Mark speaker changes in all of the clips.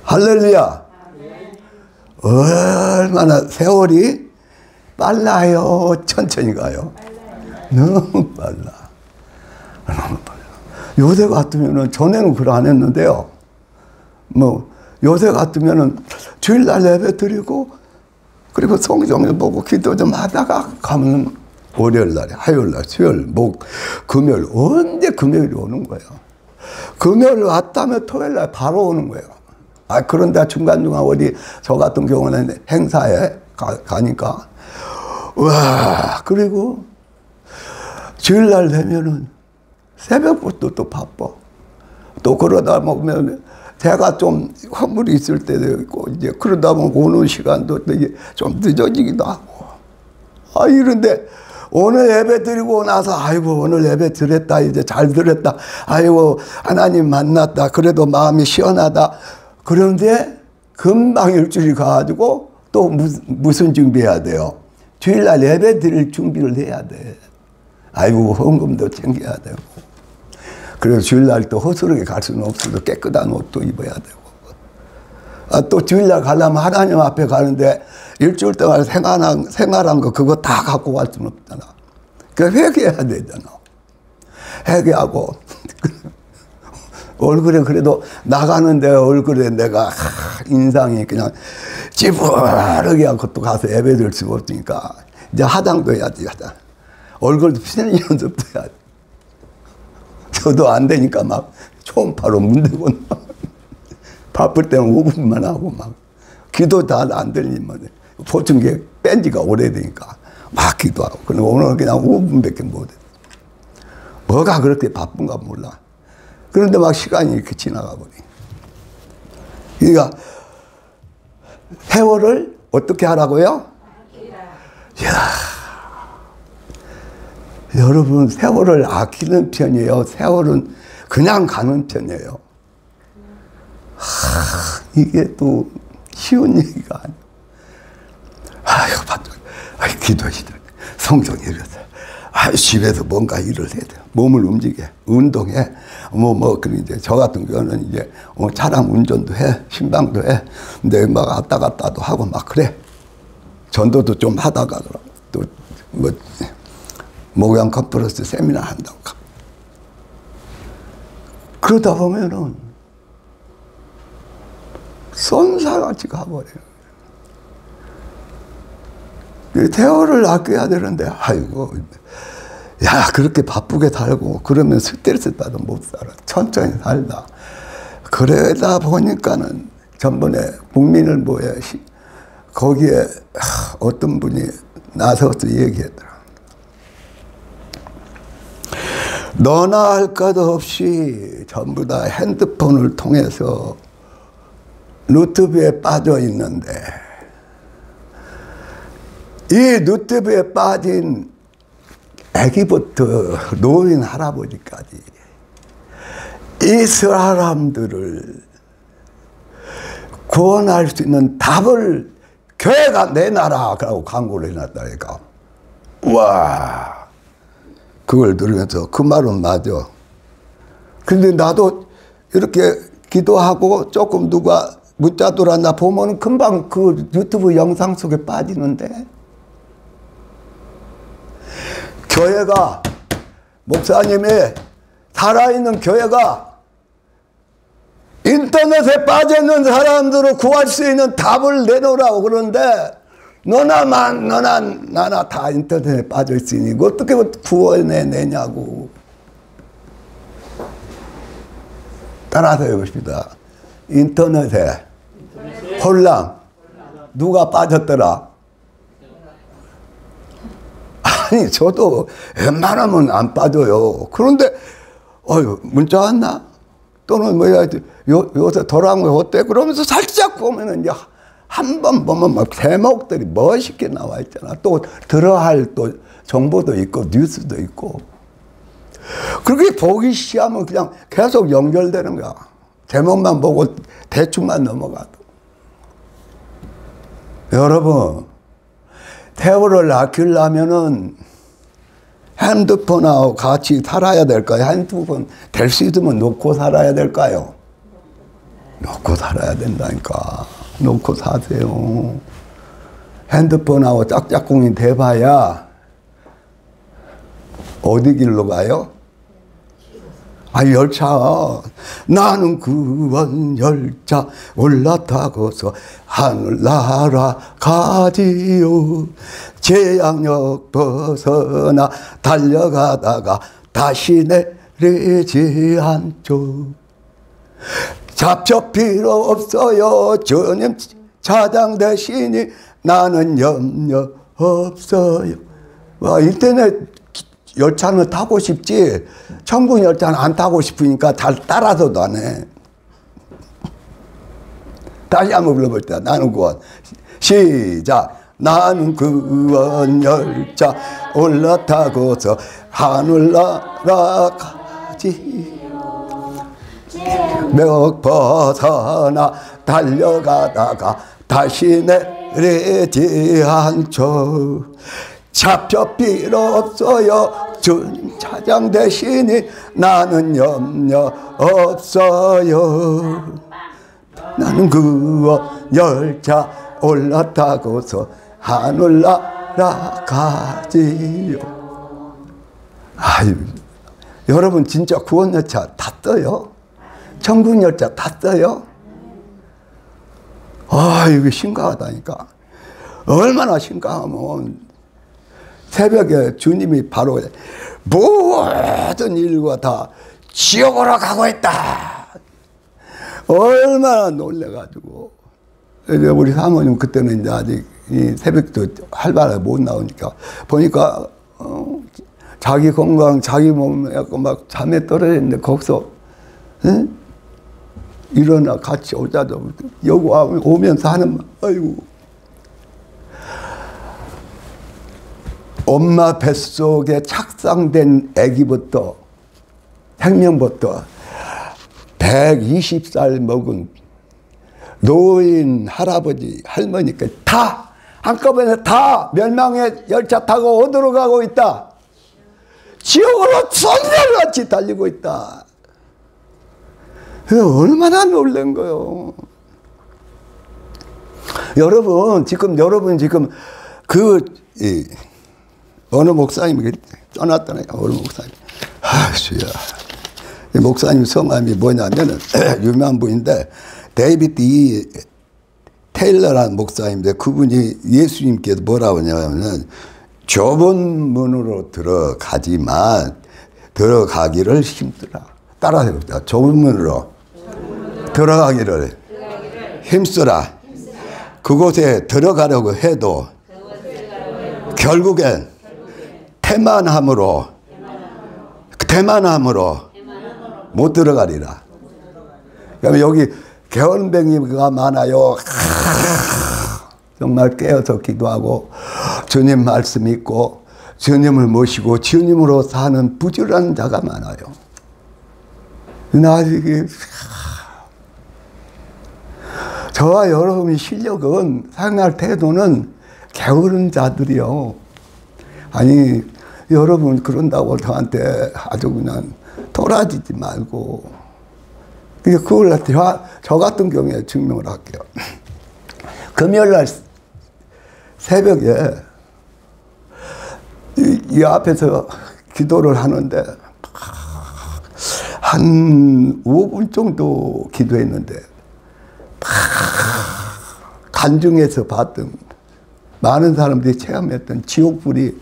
Speaker 1: 할렐루야. 얼마나 세월이 빨라요, 천천히 가요? 너무 빨라. 너무 빨라. 요새 같으면은, 전에는 그걸 안 했는데요. 뭐, 요새 같으면은 주일날 예배 드리고, 그리고 성경을 보고 기도 좀 하다가 가면 월요일날에, 화요일날, 수요일, 목, 금요일, 언제 금요일이 오는 거예요. 금요일 왔다면 토요일날 바로 오는 거예요. 아, 그런데 중간중간 어디, 저 같은 경우는 행사에 가니까, 와, 그리고 주일날 되면은 새벽부터 또 바빠. 또 그러다 보면 제가 좀 허물이 있을 때도 있고, 이제 그러다 보면 오는 시간도 좀 늦어지기도 하고. 아, 이런데 오늘 예배 드리고 나서, 아이고, 오늘 예배 드렸다. 이제 잘 드렸다. 아이고, 하나님 만났다. 그래도 마음이 시원하다. 그런데 금방 일주일이 가가지고 또 무슨 준비해야 돼요? 주일날 예배 드릴 준비를 해야 돼. 아이고, 헌금도 챙겨야 되고. 그래서 주일날 또 허술하게 갈 수는 없어서 깨끗한 옷도 입어야 되고. 아, 또 주일날 가려면 하나님 앞에 가는데 일주일 동안 생활한 거 그거 다 갖고 갈 수는 없잖아. 그래서 회개해야 되잖아. 회개하고. 얼굴에 그래도 나가는데 얼굴에 내가 인상이 그냥 찌푸르게 하고 또 가서 예배 드릴 수가 없으니까 이제 화장도 해야지, 화장. 얼굴도 피는 연습도 해야지. 저도 안 되니까 막 초음파로 문대고 바쁠 때는 5분만 하고 막 기도 다 안 들리면 보충기 뺀 지가 오래되니까 막 기도하고. 근데 오늘 그냥 5분밖에 못해. 뭐가 그렇게 바쁜가 몰라. 그런데 막 시간이 이렇게 지나가 버리. 그러니까 세월을 어떻게 하라고요? 이야, 여러분, 세월을 아끼는 편이에요? 세월은 그냥 가는 편이에요? 이게 또 쉬운 얘기가 아니에요. 아이고, 아이, 기도시다. 성경 읽었어요. 아, 집에서 뭔가 일을 해야 돼. 몸을 움직여. 운동해. 이제 저 같은 경우는 이제 차량 운전도 해. 신방도 해. 근데 막 왔다 갔다도 하고 막 그래. 전도도 좀 하다가 또 목양 컨퍼런스 세미나 한다고. 그러다 보면은 쏜사같이 가버려요. 세월을 아껴야 되는데, 아이고, 야, 그렇게 바쁘게 살고, 그러면 스트레스 받아 못 살아. 천천히 살다. 그러다 보니까는, 전번에 국민을 모여, 거기에 어떤 분이 나서서 얘기했더라. 너나 할 것 없이 전부 다 핸드폰을 통해서 유튜브에 빠져 있는데, 이 유튜브에 빠진 애기부터 노인 할아버지까지 이 사람들을 구원할 수 있는 답을 교회가 내놔라라고 광고를 해놨다니까. 와, 그걸 들으면서 그 말은 맞아. 근데 나도 이렇게 기도하고 조금 누가 문자 들어왔나 보면 금방 그 유튜브 영상 속에 빠지는데, 교회가, 목사님이 살아있는 교회가 인터넷에 빠져있는 사람들을 구할 수 있는 답을 내놓으라고 그러는데, 나나 다 인터넷에 빠져있으니 어떻게 구원해내냐고. 따라서 해봅시다. 인터넷에 혼란, 누가 빠졌더라? 아니, 저도 웬만하면 안 빠져요. 그런데, 문자 왔나? 또는 뭐야, 요새 돌아온 거 어때? 그러면서 살짝 보면은 이제 한 번 보면 막 제목들이 멋있게 나와 있잖아. 또 들어할 또 정보도 있고, 뉴스도 있고. 그렇게 보기 시작하면 그냥 계속 연결되는 거야. 제목만 보고 대충만 넘어가도. 여러분, 세월을 아끼려면은 핸드폰하고 같이 살아야 될까요? 핸드폰 될 수 있으면 놓고 살아야 될까요? 놓고 살아야 된다니까. 놓고 사세요. 핸드폰하고 짝짝꿍이 돼봐야 어디 길로 가요? 열차. 나는 그원 열차 올라타고서 하늘나라 가지요. 제양역 벗어나 달려가다가 다시 내리지 않죠. 잡초 필요 없어요. 주님 차장 대신이 나는 염려 없어요. 인터넷 열차는 타고 싶지 천국 열차는 안 타고 싶으니까 잘 따라서도 안 해. 다시 한번 불러볼게요. 나는 구원. 시작. 나는 구원 열차 올라타고서 하늘나라 가지. 몇 벗어나 달려가다가 다시 내리지 않죠. 잡혀 필요 없어요. 주님 차장 대신이 나는 염려 없어요. 나는 그 열차 올라타고서 하늘나라 가지요. 여러분 진짜 구원열차 탔어요? 천국열차 탔어요? 이거 심각하다니까. 얼마나 심각하면 새벽에 주님이 바로 모든 인류가 다 지옥으로 가고 있다. 얼마나 놀래가지고. 우리 사모님 그때는 이제 아직 이 새벽도 활발하게 못 나오니까 보니까 자기 건강, 자기 몸 약간 막 잠에 떨어졌는데 거기서 일어나 같이 오자도 여기 오면서 하는 말, 아이고. 엄마 뱃속에 착상된 아기부터 생명부터 120살 먹은 노인, 할아버지, 할머니까지 다 한꺼번에 다 멸망의 열차 타고 어디로 가고 있다? 지옥으로 손살같이 달리고 있다. 얼마나 놀란 거요. 여러분 지금 어느 목사님이 떠났다네요. 어느 목사님. 주야. 이 목사님 성함이 뭐냐면은 유명한 분인데 데이비드 E. 테일러라는 목사님인데 그분이 예수님께서 뭐라고 하냐면은 좁은 문으로 들어가지만 들어가기를 힘쓰라. 따라해요. 좁은 문으로 들어가기를 힘쓰라. 그곳에 들어가려고 해도 결국엔 태만함으로 못 들어가리라. 그러면 여기 개원뱅이가 많아요. 정말 깨어서 기도하고 주님 말씀 믿고 주님을 모시고 주님으로 사는 부지런한 자가 많아요. 저와 여러분의 실력은 생활 태도는 게으른 자들이요. 아니 여러분 그런다고 저한테 아주 그냥 돌아지지 말고 그걸 저 같은 경우에 증명을 할게요. 금요일날 새벽에 이 앞에서 기도를 하는데 한 5분 정도 기도했는데 간중에서 봤던 많은 사람들이 체험했던 지옥불이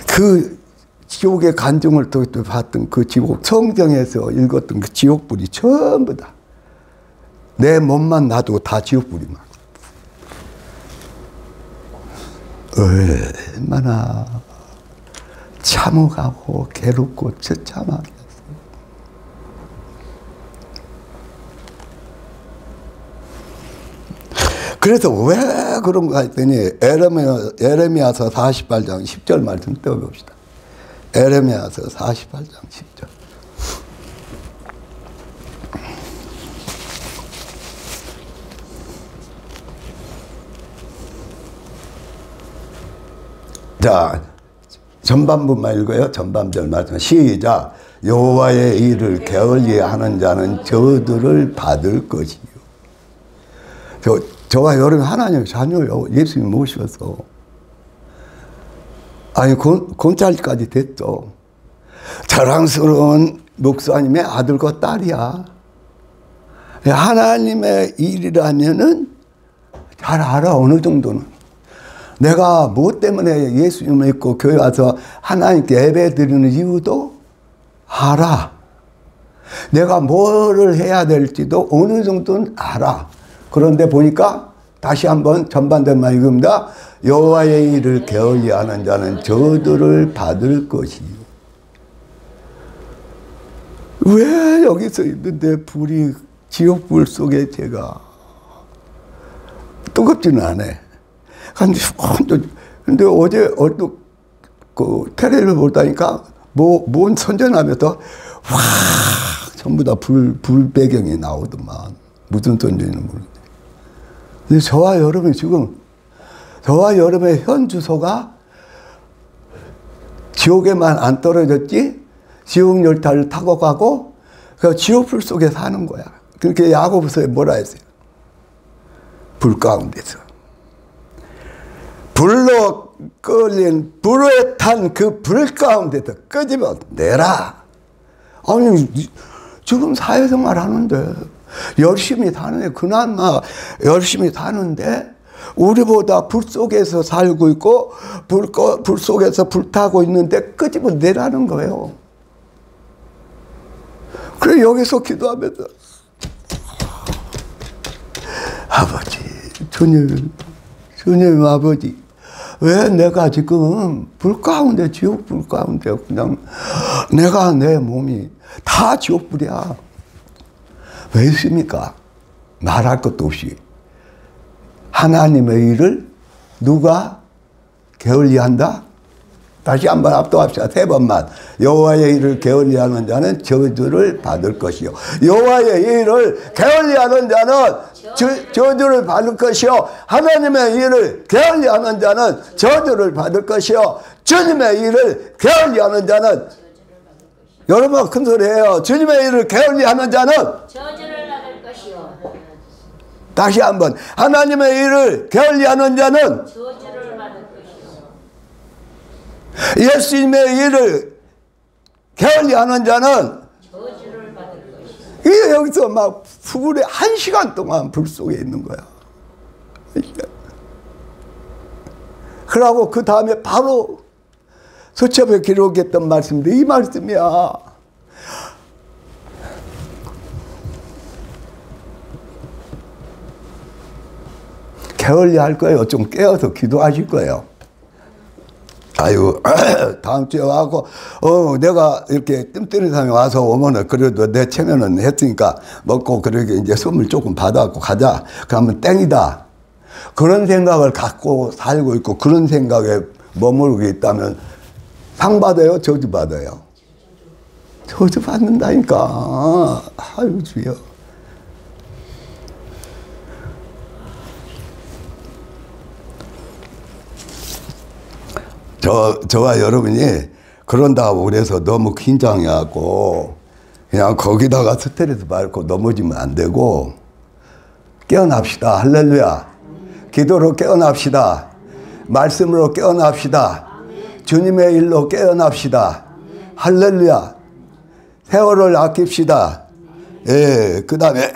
Speaker 1: 그 지옥의 간증을 또 봤던 그 지옥, 성경에서 읽었던 그 지옥불이 전부 다 내 몸만 놔두고 다 지옥불이 막 얼마나 참혹하고 괴롭고 처참하겠어요. 그래서 왜 그런가 했더니 에레미야서 48장 10절 말씀 떼어봅시다. 에레미야서 48장 10절. 자, 전반부만 읽어요. 전반절 말씀. 시작. 여호와의 일을 게을리하는 자는 저들을 받을 것이요. 저와 여러분 하나님의 자녀요. 예수님 모셔서. 아니, 권찰까지 됐죠. 자랑스러운 목사님의 아들과 딸이야. 하나님의 일이라면은 잘 알아, 어느 정도는. 내가 무엇 때문에 예수님을 믿고 교회 와서 하나님께 예배 드리는 이유도 알아. 내가 뭐를 해야 될지도 어느 정도는 알아. 그런데 보니까 다시 한번 전반대만 읽습니다. 여호와의 일을 게을리하는 자는 저들을 받을 것이요. 왜 여기서 있는데 불이 지옥불 속에 제가 뜨겁지는 않아. 근데 어제 그 테레비를 보다니까 뭔 선전하면서 확 전부 다 불 배경이 나오더만. 무슨 선전인지 모르는데. 근데 저와 여러분이 지금 저와 여러분의 현 주소가 지옥에만 안 떨어졌지 지옥 열차를 타고 가고 그 지옥불 속에 사는 거야. 그렇게 야고보서에 뭐라 했어요? 불 가운데서. 불로 끌린 불에 탄 그 불 가운데서 끄집어 내라. 아니 지금 사회생활 하는데 열심히 사는데 그나마 열심히 사는데 우리보다 불 속에서 살고 있고 불 속에서 불타고 있는데 끄집어 내라는 거예요. 그래 여기서 기도하면서 아버지 주님 아버지 왜 내가 지금 불 가운데 지옥 불 가운데 그냥 내가 내 몸이 다 지옥불이야. 왜 있습니까? 말할 것도 없이 하나님의 일을 누가 게을리한다? 다시 한번 압도합시다. 3번만. 여호와의 일을 게을리하는 자는 저주를 받을 것이요. 여호와의 일을 게을리하는 자는 저주를 받을 것이요. 하나님의 일을 게을리하는 자는 저주를 받을 것이요. 주님의 일을 게을리하는 자는 여러분 큰 소리예요. 주님의 일을 게을리하는 자는
Speaker 2: 저주를 받을 것이요.
Speaker 1: 다시 한번. 하나님의 일을 게을리하는 자는
Speaker 2: 저주를 받을 것이요.
Speaker 1: 예수님의 일을 게을리하는 자는
Speaker 2: 저주를 받을 것이요.
Speaker 1: 이게 여기서 막 불에 1시간 동안 불 속에 있는 거야. 그러고 그 다음에 바로 수첩에 기록했던 말씀인데 이 말씀이야. 게을리 할 거예요. 좀 깨어서 기도하실 거예요. 아유, 다음 주에 와고, 내가 이렇게 뜸뜨는 사람이 와서 오면은 그래도 내 체면은 했으니까 먹고 그러게 이제 선물 조금 받아갖고 가자. 그러면 땡이다. 그런 생각을 갖고 살고 있고 그런 생각에 머무르고 있다면 상 받아요? 저주 받아요? 저주 받는다니까. 아유, 주여. 저와 여러분이 그런다고 그래서 너무 긴장해갖고 그냥 거기다가 스트레스 받고 넘어지면 안 되고 깨어납시다. 할렐루야. 기도로 깨어납시다. 말씀으로 깨어납시다. 주님의 일로 깨어납시다. 할렐루야. 세월을 아낍시다. 예, 그 다음에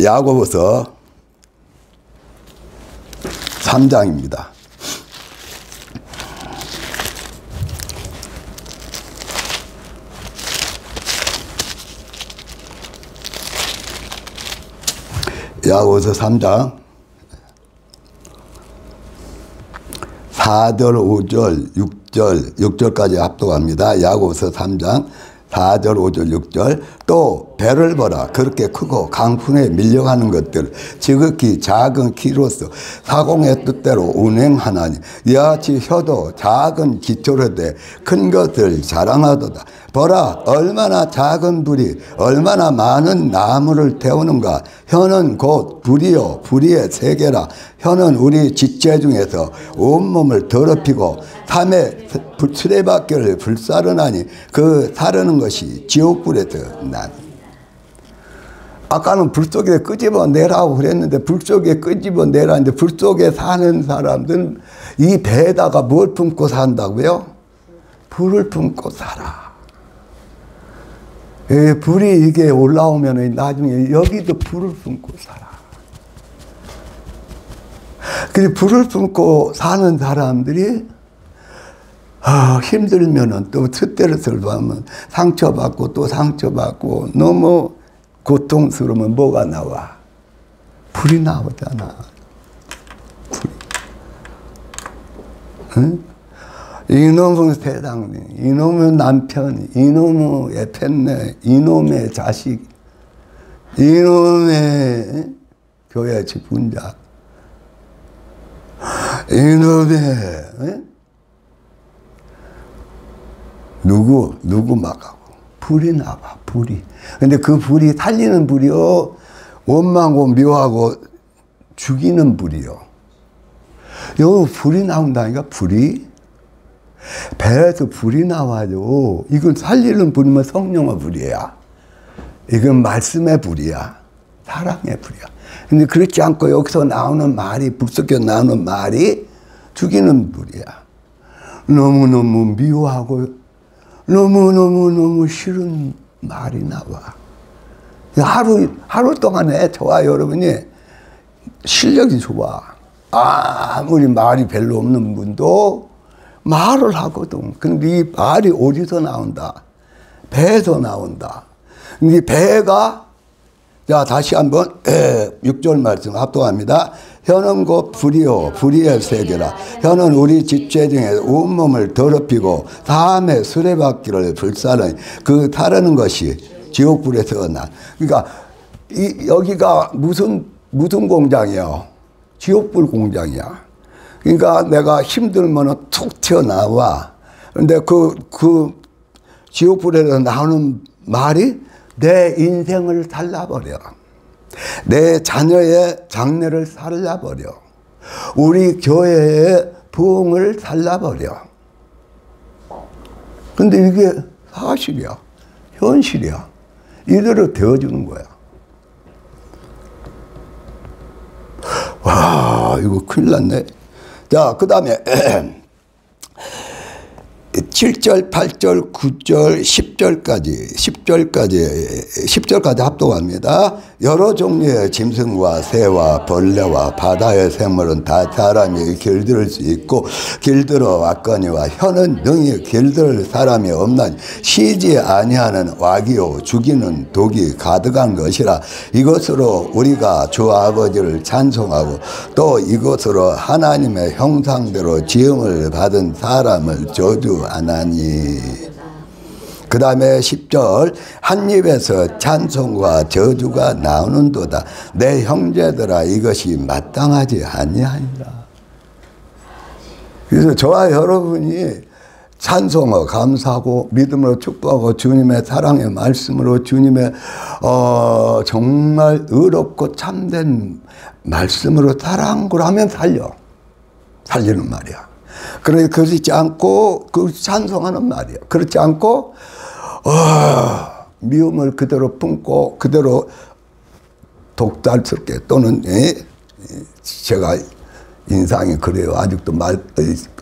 Speaker 1: 야고보서 3장입니다. 야고보서 3장 4절, 5절, 6절까지 합독합니다. 야고보서 3장 4절, 5절, 6절 또 배를 보라. 그렇게 크고 강풍에 밀려가는 것들 지극히 작은 키로서 사공의 뜻대로 운행하나니 이와 같이 혀도 작은 기초로 돼 큰 것을 자랑하도다. 보라, 얼마나 작은 불이 얼마나 많은 나무를 태우는가. 혀는 곧 불이요 불의의 세계라. 혀는 우리 지체 중에서 온몸을 더럽히고 삶의 수레바퀴를 불사르나니 그 사르는 것이 지옥불에서 나니. 아까는 불 속에 끄집어내라고 그랬는데 불 속에 끄집어내라는데 불 속에 사는 사람들은 이 배에다가 뭘 품고 산다고요? 불을 품고 살아. 예, 불이 이게 올라오면 나중에 여기도 불을 품고 살아. 그리고 불을 품고 사는 사람들이 힘들면은 또 스트레스를 받으면 상처받고 또 상처받고 너무 고통스러우면 뭐가 나와? 불이 나오잖아. 불이. 응? 이놈의 세상, 이놈의 남편, 이놈의 팬네, 이놈의 자식, 이놈의 교회 직분자, 이놈의 누구 막하고 불이 나와. 불이. 근데 그 불이 살리는 불이요, 원망하고 미워하고 죽이는 불이요. 요 불이 나온다니까. 불이 배에서 불이 나와요. 이건 살리는 불이면 성령의 불이야. 이건 말씀의 불이야. 사랑의 불이야. 근데 그렇지 않고 여기서 나오는 말이, 불 속에 나오는 말이 죽이는 불이야. 너무너무 미워하고 너무너무 싫은 말이 나와. 하루 동안에 저와 여러분이 실력이 좋아. 아무리 말이 별로 없는 분도 말을 하거든. 근데 이 말이 어디서 나온다? 배에서 나온다. 이 배가, 자, 다시 한번 6절 말씀 합독합니다. 혀는 곧 불이요 불의의 세계라. 혀는 우리 지체 중에 온몸을 더럽히고 사함의 수레바퀴를 불사르니 그 타르는 것이 지옥불에서 난. 그러니까 여기가 무슨 공장이에요? 지옥불 공장이야. 그러니까 내가 힘들면 툭 튀어나와. 그런데 그 지옥불에서 나오는 말이 내 인생을 살라버려. 내 자녀의 장래를 살라버려. 우리 교회의 부흥을 살라버려. 근데 이게 사실이야. 현실이야. 이대로 되어주는 거야. 와, 이거 큰일 났네. 자, 그 다음에 7절, 8절, 9절, 10절까지 합독합니다. 여러 종류의 짐승과 새와 벌레와 바다의 생물은 다 사람이 길들일 수 있고 길들어 왔거니와 혀는 능히 길들 사람이 없나니 쉬지 아니하는 와기요 죽이는 독이 가득한 것이라. 이것으로 우리가 주 아버지를 찬송하고 또 이것으로 하나님의 형상대로 지음을 받은 사람을 저주하나니. 그 다음에 10절 한 입에서 찬송과 저주가 나오는도다. 내 형제들아 이것이 마땅하지 아니하니라. 그래서 저와 여러분이 찬송하고 감사하고 믿음으로 축복하고 주님의 사랑의 말씀으로 주님의 정말 의롭고 참된 말씀으로 사랑을 하면 살리는 말이야. 그렇지 않고 그 찬송하는 말이야. 그렇지 않고 미움을 그대로 품고 그대로 독달스럽게 또는 제가 인상이 그래요. 아직도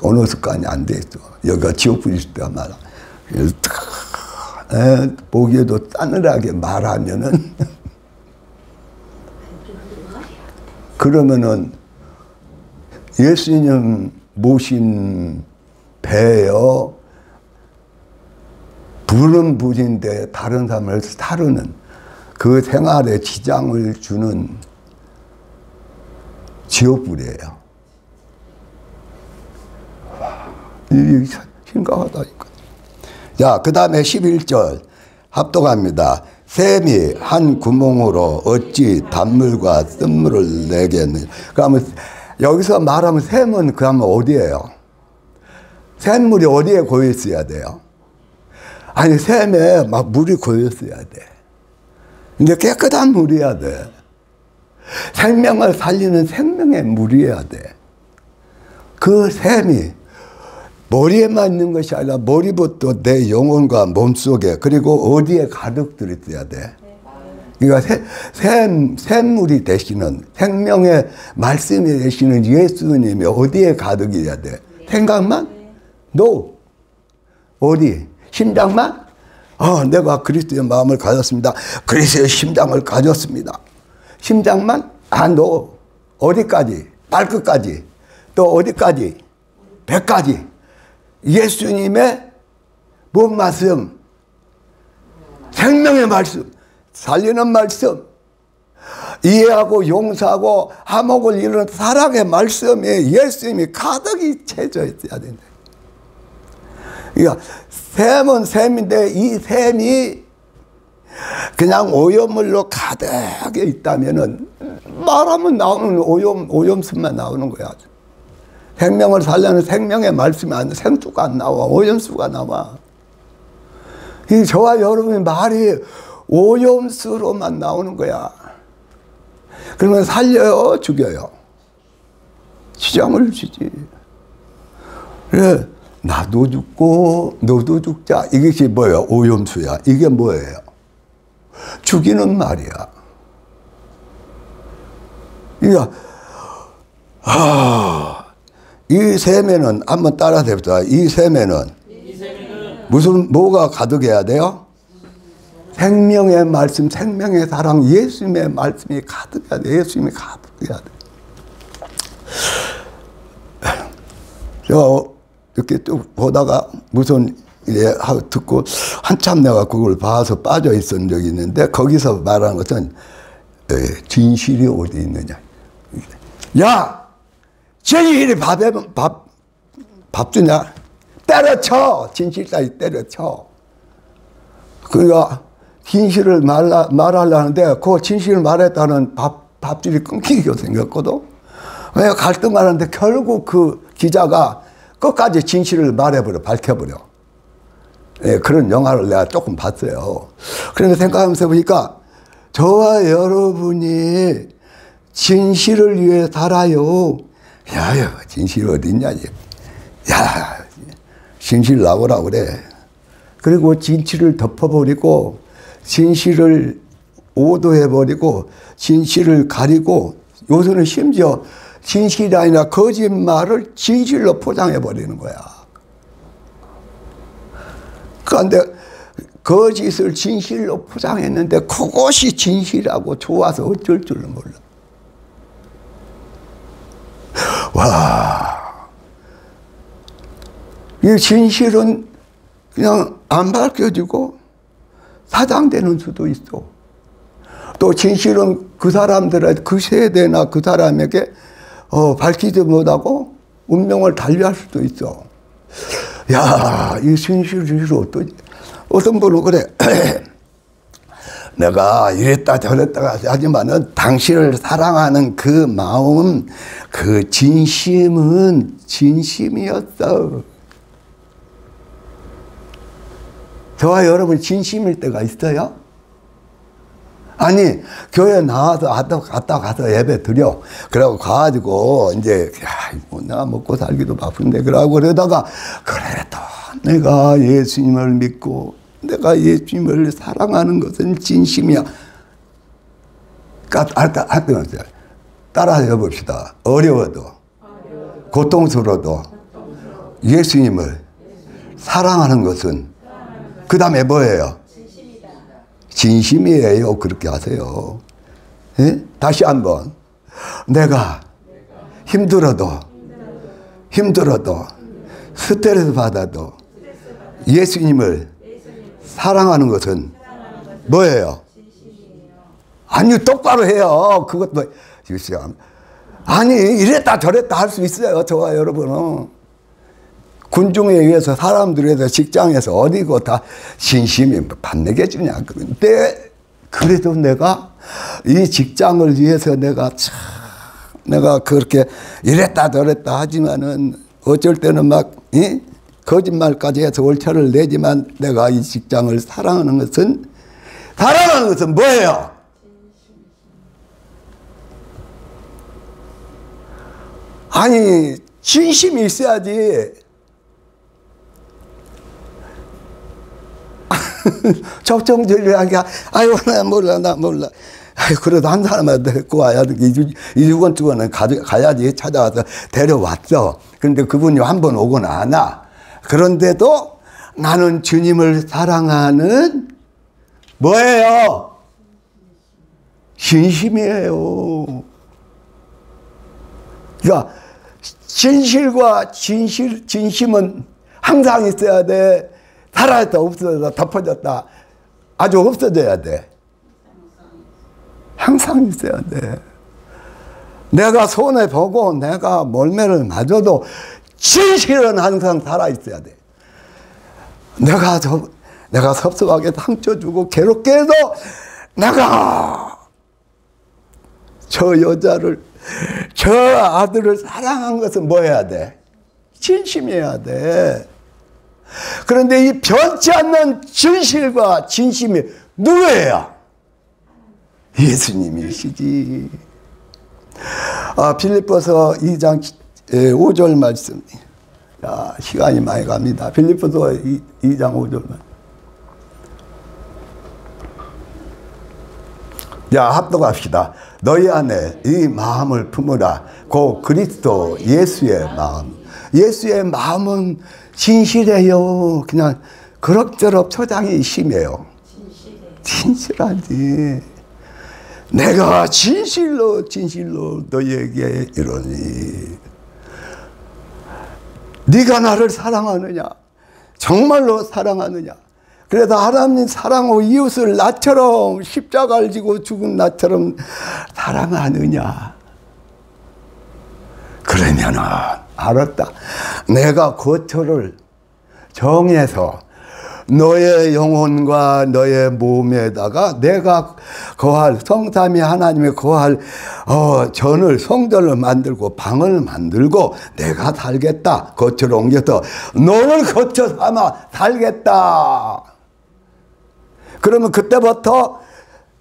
Speaker 1: 언어 습관이 안 돼 있어. 여기가 지옥불 있을 때가 많아. 그래서 보기에도 싸늘하게 말하면은 그러면은 예수님 모신 배예요. 불은 불인데 다른 사람을 타르는 그 생활에 지장을 주는 지옥불이에요. 이 심각하다니까. 자, 그 다음에 11절 합독합니다. 샘이 한 구멍으로 어찌 단물과 쓴물을 내겠느냐. 그러면 여기서 말하면 샘은 그러면 어디예요? 샘물이 어디에 고여 있어야 돼요? 아니, 샘에 막 물이 고여 있어야 돼. 근데 깨끗한 물이어야 돼. 생명을 살리는 생명의 물이어야 돼. 그 샘이 머리에만 있는 것이 아니라 머리부터 내 영혼과 몸속에, 그리고 어디에 가득 들어있어야 돼. 그러니까 샘물이 되시는, 생명의 말씀이 되시는 예수님이 어디에 가득이어야 돼? 생각만? No. 어디? 심장만? 내가 그리스도의 마음을 가졌습니다. 그리스도의 심장을 가졌습니다. 심장만? No. 어디까지? 발끝까지. 또 어디까지? 배까지. 예수님의 뭔 말씀? 생명의 말씀. 살리는 말씀. 이해하고 용서하고 화목을 이루는 사랑의 말씀에 예수님이 가득히 채져 있어야 된다. 그러니까 샘은 샘인데 이 샘이 그냥 오염물로 가득하게 있다면은 말하면 나오는 오염수만 나오는 거야. 생명을 살려는 생명의 말씀이 안 돼. 생수가 안 나와. 오염수가 나와. 이 저와 여러분의 말이 오염수로만 나오는 거야. 그러면 살려요? 죽여요? 지장을 주지. 그래, 나도 죽고 너도 죽자. 이것이 뭐예요? 오염수야. 이게 뭐예요? 죽이는 말이야. 그러니까 이 샘에는 한번 따라 해봅시다. 이 샘에는 뭐가 가득해야 돼요? 생명의 말씀, 생명의 사랑, 예수님의 말씀이 가득해야 돼. 예수님이 가득해야 돼. 제가 이렇게 쭉 보다가 무슨 일 듣고 한참 내가 그걸 봐서 빠져 있었던 적이 있는데, 거기서 말하는 것은 진실이 어디 있느냐. 야! 진실이 밥 주냐? 때려쳐! 진실까지 때려쳐. 그러니까 진실을 말하려는데 그 진실을 말했다는 밥줄이 끊기게 생겼거든. 왜 갈등하는데 결국 그 기자가 끝까지 진실을 말해버려, 밝혀버려. 예, 그런 영화를 내가 조금 봤어요. 그런데 생각하면서 보니까 저와 여러분이 진실을 위해 살아요. 야, 진실 어디 있냐. 야, 진실 나오라 그래. 그리고 진실을 덮어버리고, 진실을 오도해버리고, 진실을 가리고, 요새는 심지어 진실이 아니라 거짓말을 진실로 포장해버리는 거야. 그런데 거짓을 진실로 포장했는데 그것이 진실하고 좋아서 어쩔 줄은 몰라. 와, 이 진실은 그냥 안 밝혀지고 사장되는 수도 있어. 또 진실은 그 사람들의, 그 세대나 그 사람에게 밝히지 못하고 운명을 달리할 수도 있어. 야, 이 진실을 어떠지? 어떤 분은 그래. 내가 이랬다 저랬다 하지만은 당신을 사랑하는 그 마음, 그 진심은 진심이었어. 저와 여러분 진심일 때가 있어요? 아니, 교회 나와서 갔다 가서 예배 드려. 그러고 가가지고, 이제, 내가 먹고 살기도 바쁜데, 그러다가, 그래도 내가 예수님을 믿고, 내가 예수님을 사랑하는 것은 진심이야. 따라 해봅시다. 어려워도, 고통스러워도, 예수님을 사랑하는 것은, 그 다음에 뭐예요? 진심이에요. 그렇게 하세요. 예? 다시 한번. 내가 힘들어도 스트레스 받아도 예수님을 사랑하는 것은 뭐예요? 아니, 똑바로 해요. 그것도. 아니, 이랬다 저랬다 할 수 있어요. 저와 여러분은. 군중에 의해서, 사람들에 의해서, 직장에서 어디고 다 진심이 밥 먹여주냐. 내 그래도 내가 이 직장을 위해서 내가 그렇게 이랬다 저랬다 하지만은 어쩔 때는 막 거짓말까지 해서 월차를 내지만 내가 이 직장을 사랑하는 것은 뭐예요? 아니 진심이 있어야지. 적정절리하게 아유 나 몰라 아유 그래도 한 사람한테 데리고 와야 돼. 이주건 주건은 가야지. 찾아와서 데려왔어. 그런데 그분이 한 번 오곤 안 와. 그런데도 나는 주님을 사랑하는 뭐예요? 진심이에요. 그러니까 진실과 진심은 항상 있어야 돼. 살아있다 없어졌다 덮어졌다 아주 없어져야 돼. 항상 있어야 돼. 내가 손해보고 내가 멀매를 맞아도 진실은 항상 살아있어야 돼. 내가 섭섭하게 상처 주고 괴롭게 해도 내가 저 여자를 저 아들을 사랑한 것은 뭐 해야 돼? 진심이어야 돼. 그런데 이 변치 않는 진실과 진심이 누구예요? 예수님이시지. 빌립보서 2장 5절 말씀. 야, 시간이 많이 갑니다. 빌립보서 2장 5절만. 자, 합독합시다. 너희 안에 이 마음을 품으라. 고 그리스도 예수의 마음. 예수의 마음은 진실해요. 그냥 그럭저럭 초장이 심해요. 진실하지. 내가 진실로 너희에게 이러니 네가 나를 사랑하느냐? 정말로 사랑하느냐? 그래서 하나님 사랑하고 이웃을 나처럼 십자가를 지고 죽은 나처럼 사랑하느냐? 그러면은 알았다. 내가 고초를 정해서 너의 영혼과 너의 몸에다가 내가 거할 성삼위 하나님의 거할 성전을 만들고 방을 만들고 내가 살겠다. 거처를 옮겨서 너를 거처 삼아 살겠다. 그러면 그때부터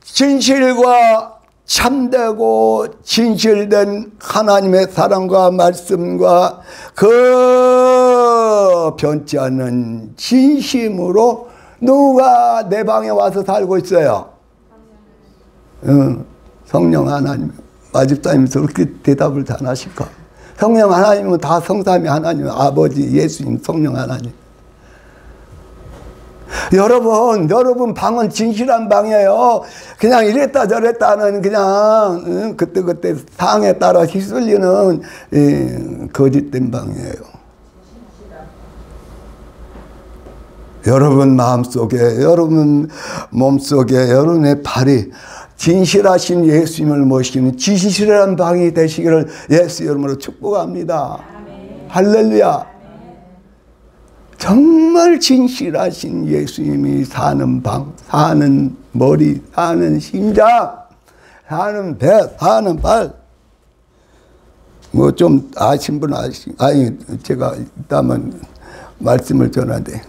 Speaker 1: 진실과 참되고 진실된 하나님의 사랑과 말씀과 그 변치 않는 진심으로 누가 내 방에 와서 살고 있어요? 성령 하나님. 마집사님이 그렇게 대답을 다 하실까? 성령 하나님은 다 성삼위 하나님, 아버지, 예수님, 성령 하나님. 여러분 방은 진실한 방이에요. 그냥 이랬다 저랬다 하는 그냥 그때 상황에 따라 휘둘리는 거짓된 방이에요. 여러분 마음속에, 여러분 몸속에, 여러분의 발이 진실하신 예수님을 모시는 진실한 방이 되시기를 예수 이름으로 축복합니다. 할렐루야. 정말 진실하신 예수님이 사는 방, 사는 머리, 사는 심장, 사는 배, 사는 발. 뭐 좀 아신 분 아니 제가 있다면 말씀을 전하는데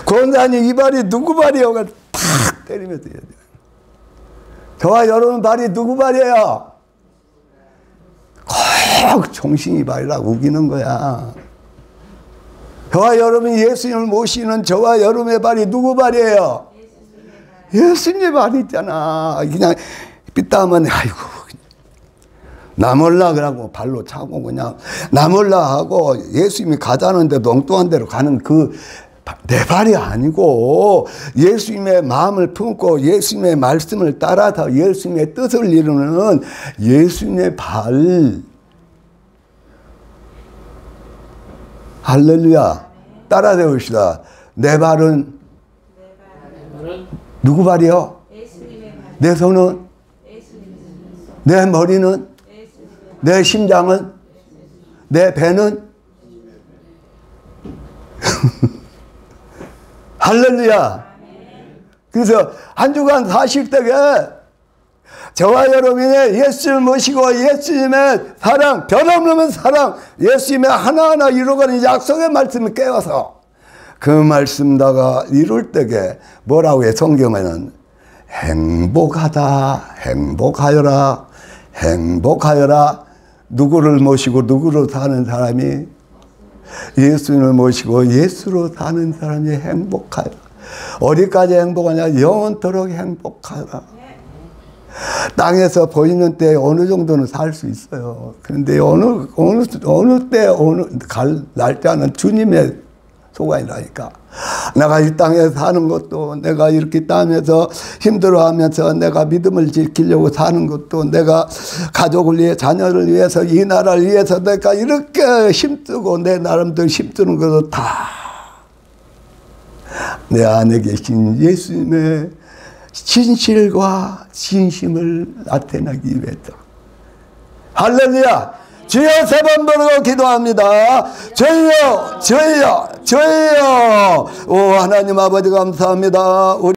Speaker 1: 권사님 이 발이 누구 발이요? 탁 때리면서 해야 돼요. 저와 여러분 발이 누구 발이에요? 꼭 정신이 발이라고 우기는 거야. 저와 여러분이 예수님을 모시는 저와 여러분의 발이 누구 발이에요? 예수님의 발이 있잖아. 그냥 삐땀은 아이고 나 몰라 그러고 발로 차고 그냥 나 몰라 하고 예수님이 가자는데 엉뚱한 데로 가는 그 내 발이 아니고 예수님의 마음을 품고 예수님의 말씀을 따라서 예수님의 뜻을 이루는 예수님의 발. 할렐루야. 따라 세웁시다. 내 발은 누구 발이요? 내 손은? 내 머리는? 내 심장은? 내 배는? 할렐루야. 그래서 한 주간 사실 때에 저와 여러분이 예수를 모시고 예수님의 사랑, 변함없는 사랑, 예수님의 하나하나 이루어가는 약속의 말씀을 깨워서 그 말씀다가 이룰 때에 뭐라고 해? 성경에는 행복하다, 행복하여라, 행복하여라. 누구를 모시고 누구로 사는 사람이? 예수님을 모시고 예수로 사는 사람이 행복하여라. 어디까지 행복하냐? 영원토록 행복하여라. 땅에서 보이는 때 어느 정도는 살 수 있어요. 그런데 어느 때, 갈 날짜는 주님의 소관이라니까. 내가 이 땅에 사는 것도, 내가 이렇게 땅에서 힘들어하면서 내가 믿음을 지키려고 사는 것도, 내가 가족을 위해, 자녀를 위해서, 이 나라를 위해서 내가 이렇게 힘쓰고 내 나름대로 힘쓰는 것도 다 내 안에 계신 예수님의 진실과 진심을 나타내기 위해서. 할렐루야! 주여 세 번 부르고 기도합니다. 주여, 주여, 주여. 오 하나님 아버지 감사합니다.